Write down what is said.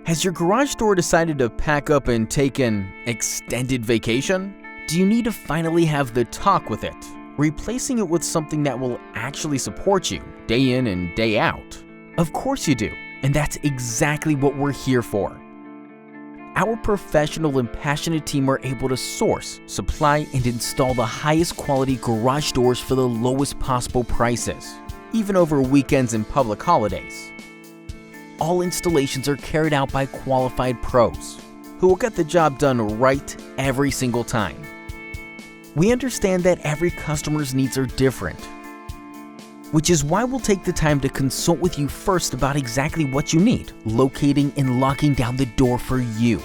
Has your garage door decided to pack up and take an extended vacation? Do you need to finally have the talk with it, replacing it with something that will actually support you day in and day out? Of course you do, and that's exactly what we're here for. Our professional and passionate team are able to source, supply, and install the highest quality garage doors for the lowest possible prices, even over weekends and public holidays. All installations are carried out by qualified pros who will get the job done right every single time. We understand that every customer's needs are different, which is why we'll take the time to consult with you first about exactly what you need, locating and locking down the door for you.